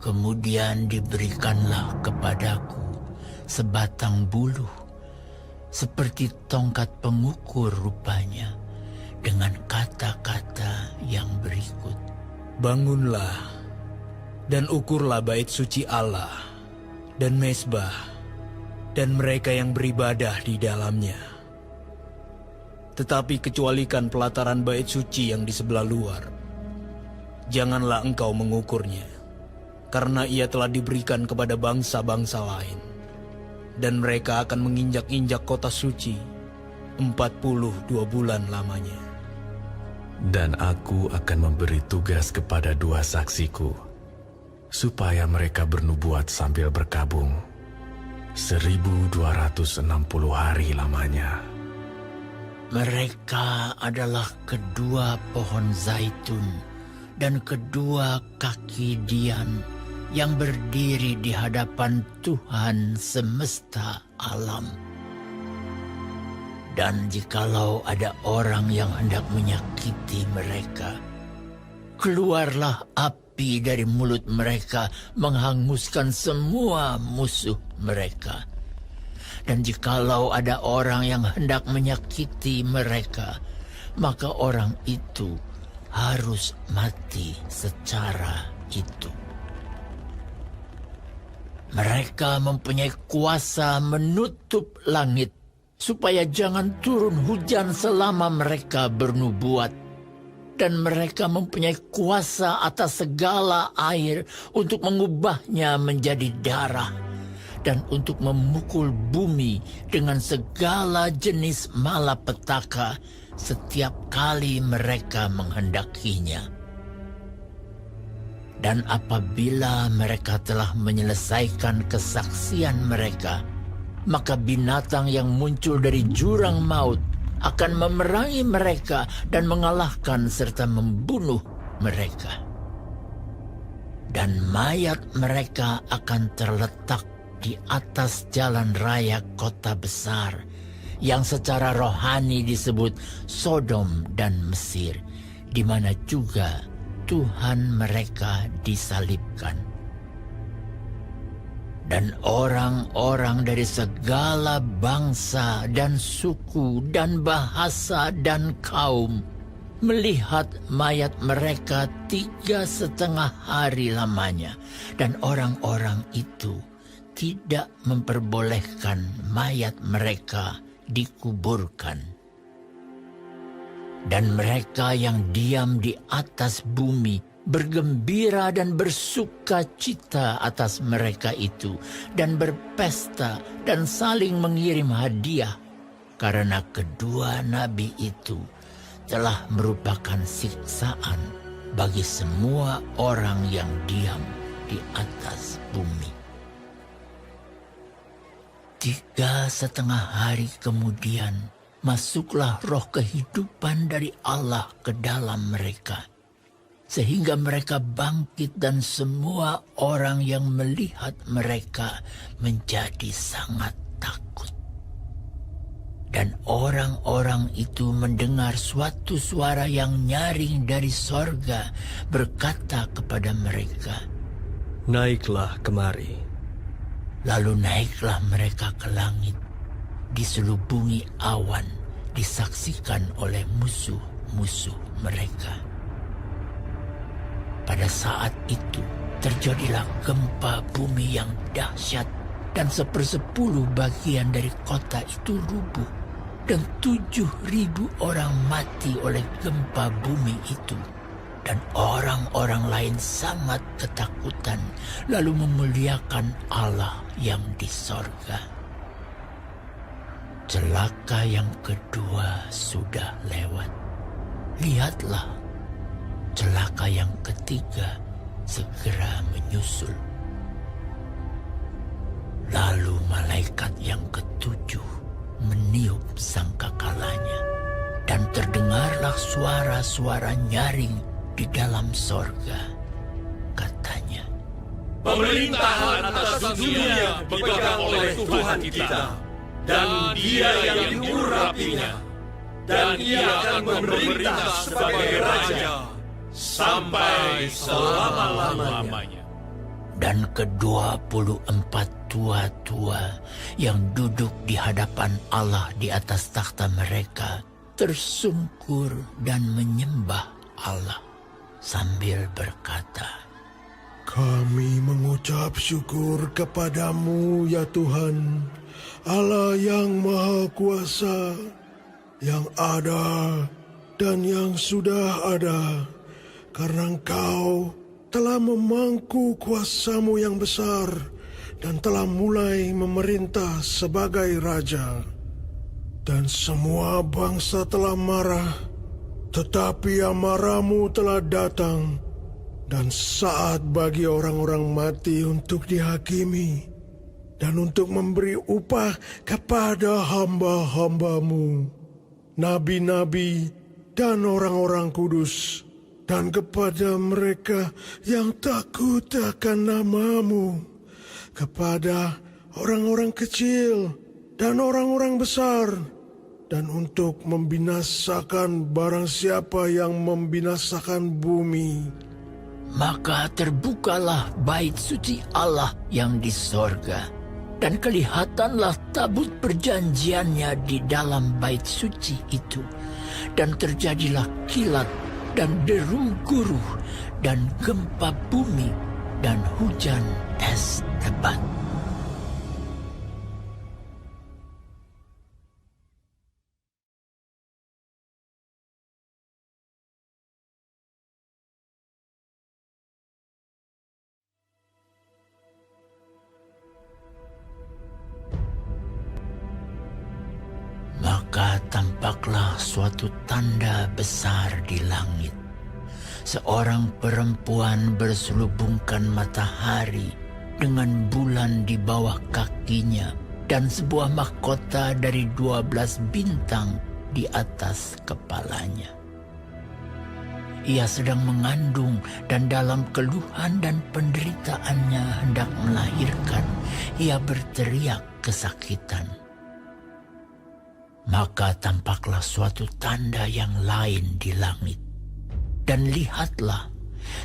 Kemudian diberikanlah kepadaku sebatang buluh, seperti tongkat pengukur rupanya, dengan kata-kata yang berikut. Bangunlah dan ukurlah bait suci Allah dan mezbah dan mereka yang beribadah di dalamnya. Tetapi kecualikan pelataran bait suci yang di sebelah luar. Janganlah engkau mengukurnya, karena ia telah diberikan kepada bangsa-bangsa lain, dan mereka akan menginjak-injak kota suci 42 bulan lamanya. Dan aku akan memberi tugas kepada 2 saksiku, supaya mereka bernubuat sambil berkabung 1260 hari lamanya. Mereka adalah kedua pohon zaitun dan kedua kaki dian yang berdiri di hadapan Tuhan semesta alam. Dan jikalau ada orang yang hendak menyakiti mereka, keluarlah api dari mulut mereka menghanguskan semua musuh mereka. Dan jikalau ada orang yang hendak menyakiti mereka, maka orang itu harus mati secara itu. Mereka mempunyai kuasa menutup langit, supaya jangan turun hujan selama mereka bernubuat. Dan mereka mempunyai kuasa atas segala air untuk mengubahnya menjadi darah, dan untuk memukul bumi dengan segala jenis malapetaka setiap kali mereka menghendakinya. Dan apabila mereka telah menyelesaikan kesaksian mereka, maka binatang yang muncul dari jurang maut akan memerangi mereka dan mengalahkan serta membunuh mereka. Dan mayat mereka akan terletak di atas jalan raya kota besar, yang secara rohani disebut Sodom dan Mesir, di mana juga Tuhan mereka disalibkan. Dan orang-orang dari segala bangsa dan suku dan bahasa dan kaum melihat mayat mereka 3,5 hari lamanya. Dan orang-orang itu tidak memperbolehkan mayat mereka dikuburkan. Dan mereka yang diam di atas bumi bergembira dan bersuka cita atas mereka itu, dan berpesta dan saling mengirim hadiah, karena kedua nabi itu telah merupakan siksaan bagi semua orang yang diam di atas bumi. 3,5 hari kemudian masuklah roh kehidupan dari Allah ke dalam mereka, sehingga mereka bangkit, dan semua orang yang melihat mereka menjadi sangat takut. Dan orang-orang itu mendengar suatu suara yang nyaring dari sorga berkata kepada mereka, "Naiklah kemari." Lalu naiklah mereka ke langit, diselubungi awan, disaksikan oleh musuh-musuh mereka. Pada saat itu terjadilah gempa bumi yang dahsyat, dan 1/10 bagian dari kota itu rubuh, dan 7.000 orang mati oleh gempa bumi itu. Dan orang-orang lain sangat ketakutan, lalu memuliakan Allah yang di sorga. Celaka yang kedua sudah lewat. Lihatlah, celaka yang ketiga segera menyusul. Lalu malaikat yang ketujuh meniup sangkakalanya, dan terdengarlah suara-suara nyaring di dalam sorga. Katanya, "Pemerintahan atas dunia dipegang oleh Tuhan kita, dan Dia yang diurapinya, dan Ia akan memerintah sebagai Raja sampai selama-lamanya." Dan ke-24 tua-tua yang duduk di hadapan Allah di atas takhta mereka tersungkur dan menyembah Allah sambil berkata, Kami mengucap syukur kepadamu ya Tuhan, Allah yang Maha Kuasa, yang ada dan yang sudah ada, karena Engkau telah memangku kuasamu yang besar dan telah mulai memerintah sebagai raja. Dan semua bangsa telah marah, tetapi amarahmu telah datang, dan saat bagi orang-orang mati untuk dihakimi, dan untuk memberi upah kepada hamba-hambamu, nabi-nabi dan orang-orang kudus, dan kepada mereka yang takut akan namamu, kepada orang-orang kecil dan orang-orang besar, dan untuk membinasakan barang siapa yang membinasakan bumi. Maka terbukalah bait suci Allah yang di sorga, dan kelihatanlah tabut perjanjiannya di dalam bait suci itu, dan terjadilah kilat dan deru guruh dan gempa bumi dan hujan es lebat. Maka tampaklah suatu tanda besar di langit. Seorang perempuan berselubungkan matahari dengan bulan di bawah kakinya dan sebuah mahkota dari 12 bintang di atas kepalanya. Ia sedang mengandung dan dalam keluhan dan penderitaannya hendak melahirkan. Ia berteriak kesakitan. Maka tampaklah suatu tanda yang lain di langit. Dan lihatlah,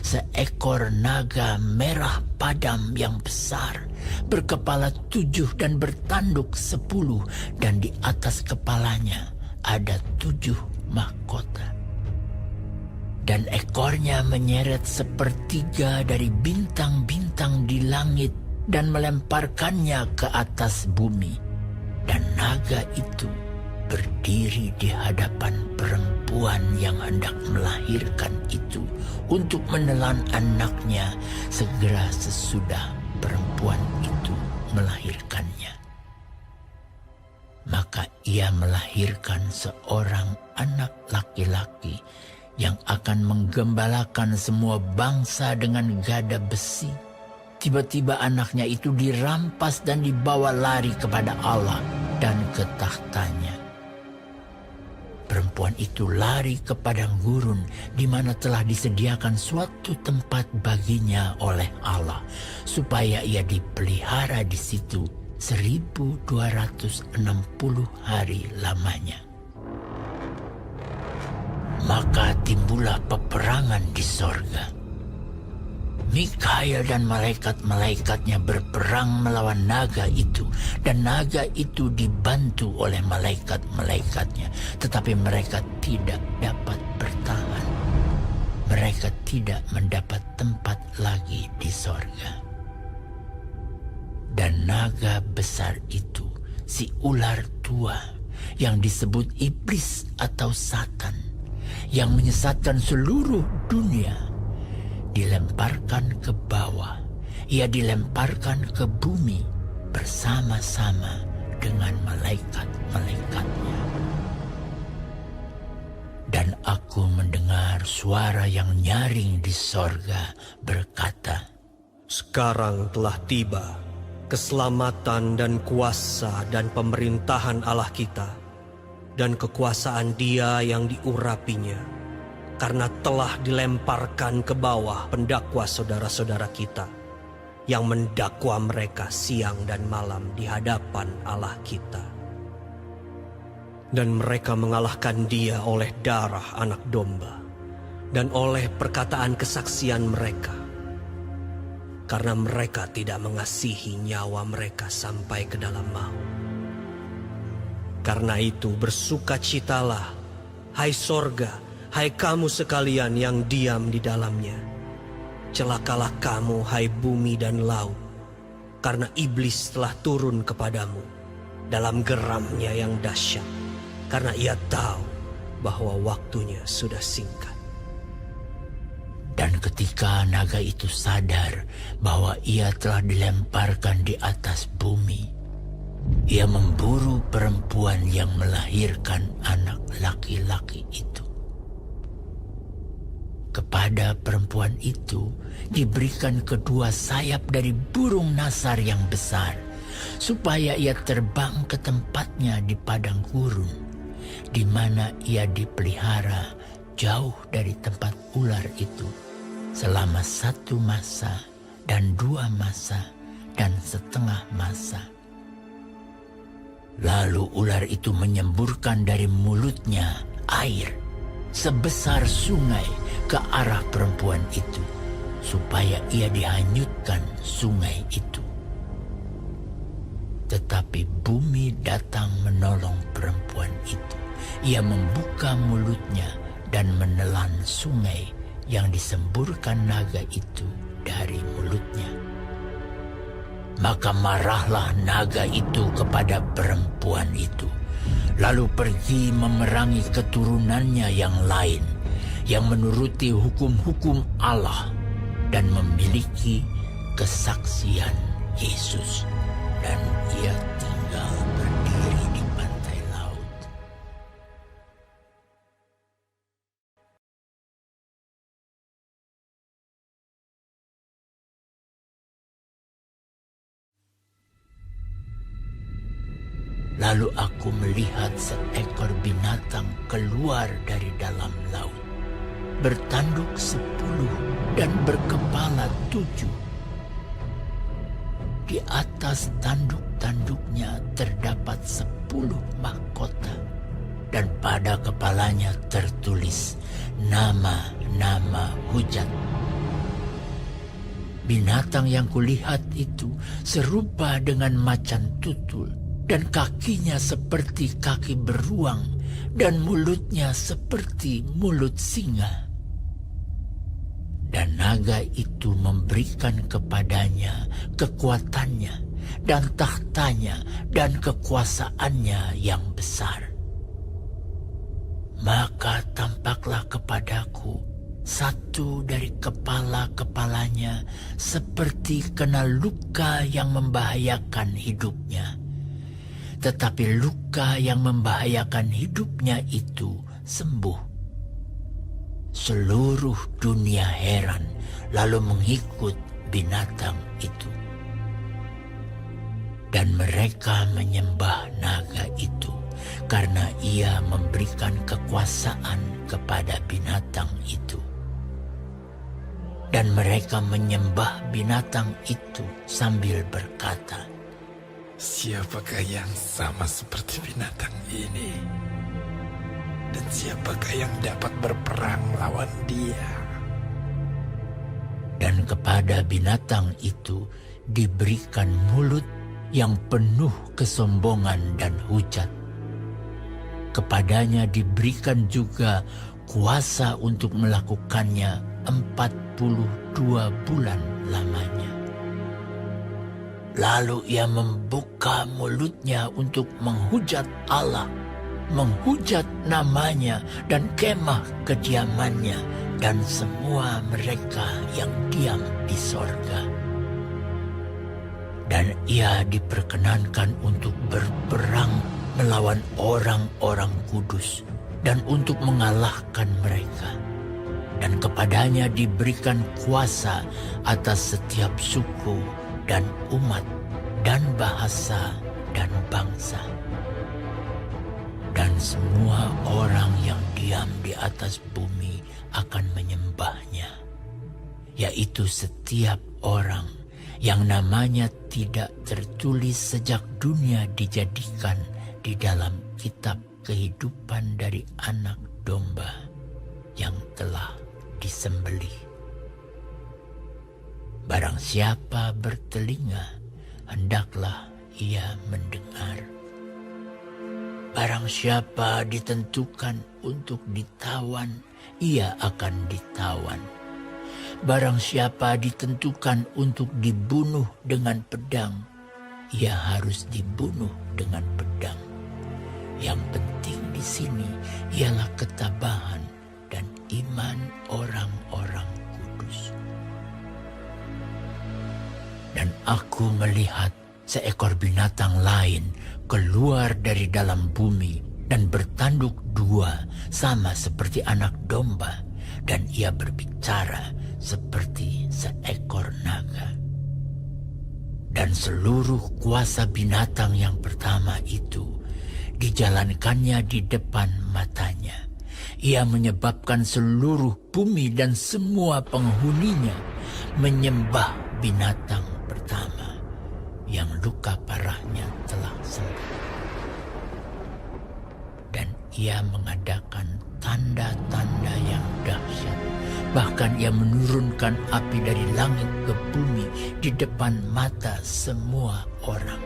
seekor naga merah padam yang besar, berkepala 7 dan bertanduk 10, dan di atas kepalanya ada 7 mahkota. Dan ekornya menyeret 1/3 dari bintang-bintang di langit dan melemparkannya ke atas bumi. Dan naga itu berdiri di hadapan perempuan yang hendak melahirkan itu untuk menelan anaknya segera sesudah perempuan itu melahirkannya. Maka ia melahirkan seorang anak laki-laki yang akan menggembalakan semua bangsa dengan gada besi. Tiba-tiba anaknya itu dirampas dan dibawa lari kepada Allah dan ke tahtanya. Perempuan itu lari ke padang gurun di mana telah disediakan suatu tempat baginya oleh Allah, supaya ia dipelihara di situ 1260 hari lamanya. Maka timbullah peperangan di sorga. Mikael dan malaikat-malaikatnya berperang melawan naga itu, dan naga itu dibantu oleh malaikat-malaikatnya, tetapi mereka tidak dapat bertahan. Mereka tidak mendapat tempat lagi di sorga. Dan naga besar itu, si ular tua, yang disebut iblis atau Satan, yang menyesatkan seluruh dunia, dilemparkan ke bawah. Ia dilemparkan ke bumi bersama-sama dengan malaikat-malaikatnya. Dan aku mendengar suara yang nyaring di sorga berkata, Sekarang telah tiba keselamatan dan kuasa dan pemerintahan Allah kita, dan kekuasaan Dia yang diurapinya, karena telah dilemparkan ke bawah pendakwa saudara-saudara kita, yang mendakwa mereka siang dan malam di hadapan Allah kita. Dan mereka mengalahkan Dia oleh darah anak domba, dan oleh perkataan kesaksian mereka. karena mereka tidak mengasihi nyawa mereka sampai ke dalam maut. Karena itu bersukacitalah, hai sorga, hai kamu sekalian yang diam di dalamnya. Celakalah kamu, hai bumi dan laut, karena iblis telah turun kepadamu dalam geramnya yang dahsyat, karena ia tahu bahwa waktunya sudah singkat. Dan ketika naga itu sadar bahwa ia telah dilemparkan di atas bumi, ia memburu perempuan yang melahirkan anak laki-laki itu. Kepada perempuan itu diberikan kedua sayap dari burung nasar yang besar, supaya ia terbang ke tempatnya di padang gurun, di mana ia dipelihara jauh dari tempat ular itu, selama 1 masa dan 2 masa dan setengah masa. Lalu ular itu menyemburkan dari mulutnya air sebesar sungai ke arah perempuan itu, supaya ia dihanyutkan sungai itu. Tetapi bumi datang menolong perempuan itu. Ia membuka mulutnya dan menelan sungai yang disemburkan naga itu dari mulutnya. Maka marahlah naga itu kepada perempuan itu, lalu pergi memerangi keturunannya yang lain, yang menuruti hukum-hukum Allah dan memiliki kesaksian Yesus. Dan ia tinggal berdiri di pantai laut. Lalu aku melihat seekor binatang keluar dari dalam laut, bertanduk 10 dan berkepala 7. Di atas tanduk-tanduknya terdapat 10 mahkota, dan pada kepalanya tertulis nama-nama hujat. Binatang yang kulihat itu serupa dengan macan tutul, dan kakinya seperti kaki beruang, dan mulutnya seperti mulut singa. Dan naga itu memberikan kepadanya kekuatannya dan tahtanya dan kekuasaannya yang besar. Maka tampaklah kepadaku satu dari kepala-kepalanya seperti kena luka yang membahayakan hidupnya. Tetapi luka yang membahayakan hidupnya itu sembuh. Seluruh dunia heran lalu mengikut binatang itu. Dan mereka menyembah naga itu karena ia memberikan kekuasaan kepada binatang itu. Dan mereka menyembah binatang itu sambil berkata, Siapakah yang sama seperti binatang ini? Dan siapakah yang dapat berperang melawan dia? Dan kepada binatang itu diberikan mulut yang penuh kesombongan dan hujat. Kepadanya diberikan juga kuasa untuk melakukannya 42 bulan lamanya. Lalu ia membuka mulutnya untuk menghujat Allah, menghujat namanya dan kemah kediamannya dan semua mereka yang diam di sorga. Dan ia diperkenankan untuk berperang melawan orang-orang kudus dan untuk mengalahkan mereka. Dan kepadanya diberikan kuasa atas setiap suku dan umat dan bahasa dan bangsa. Dan semua orang yang diam di atas bumi akan menyembahnya, yaitu setiap orang yang namanya tidak tertulis sejak dunia dijadikan di dalam kitab kehidupan dari anak domba yang telah disembelih. Barang Barang siapa bertelinga, hendaklah ia mendengar. Barang siapa ditentukan untuk ditawan, ia akan ditawan. Barang siapa ditentukan untuk dibunuh dengan pedang, ia harus dibunuh dengan pedang. Yang penting di sini ialah ketabahan dan iman orang-orang kudus. Dan aku melihat seekor binatang lain keluar dari dalam bumi dan bertanduk dua sama seperti anak domba, dan ia berbicara seperti seekor naga. Dan seluruh kuasa binatang yang pertama itu dijalankannya di depan matanya. Ia menyebabkan seluruh bumi dan semua penghuninya menyembah binatang pertama yang luka parahnya telah sembuh. Dan ia mengadakan tanda-tanda yang dahsyat. Bahkan ia menurunkan api dari langit ke bumi di depan mata semua orang.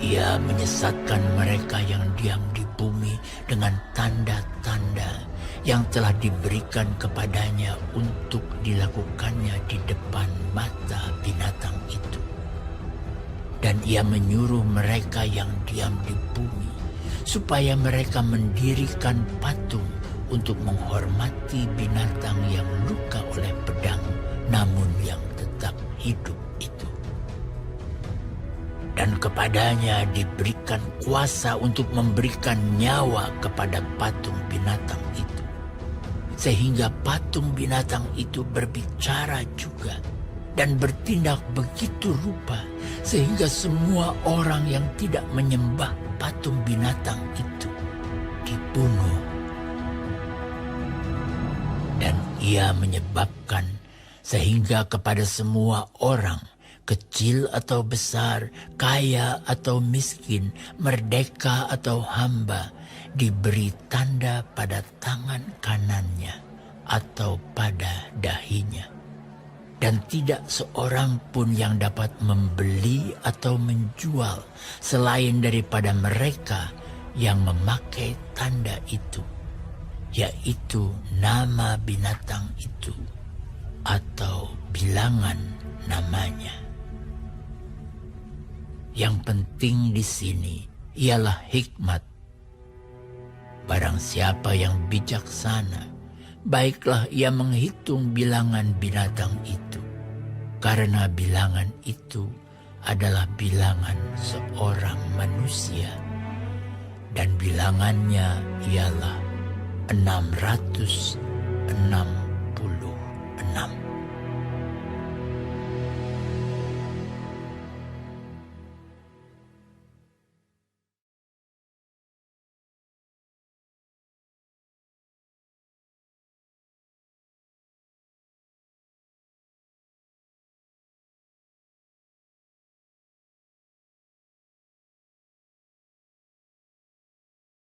Ia menyesatkan mereka yang diam di bumi dengan tanda-tanda yang telah diberikan kepadanya untuk dilakukannya di depan mata binatang itu. Dan ia menyuruh mereka yang diam di bumi supaya mereka mendirikan patung untuk menghormati binatang yang luka oleh pedang, namun yang tetap hidup itu. Dan kepadanya diberikan kuasa untuk memberikan nyawa kepada patung binatang itu, sehingga patung binatang itu berbicara juga dan bertindak begitu rupa, sehingga semua orang yang tidak menyembah patung binatang itu dibunuh. Dan ia menyebabkan sehingga kepada semua orang, kecil atau besar, kaya atau miskin, merdeka atau hamba, diberi tanda pada tangan kanannya atau pada dahinya. Dan tidak seorang pun yang dapat membeli atau menjual selain daripada mereka yang memakai tanda itu, yaitu nama binatang itu atau bilangan namanya. Yang penting di sini ialah hikmat. Barang siapa yang bijaksana, baiklah ia menghitung bilangan binatang itu, karena bilangan itu adalah bilangan seorang manusia, dan bilangannya ialah 666.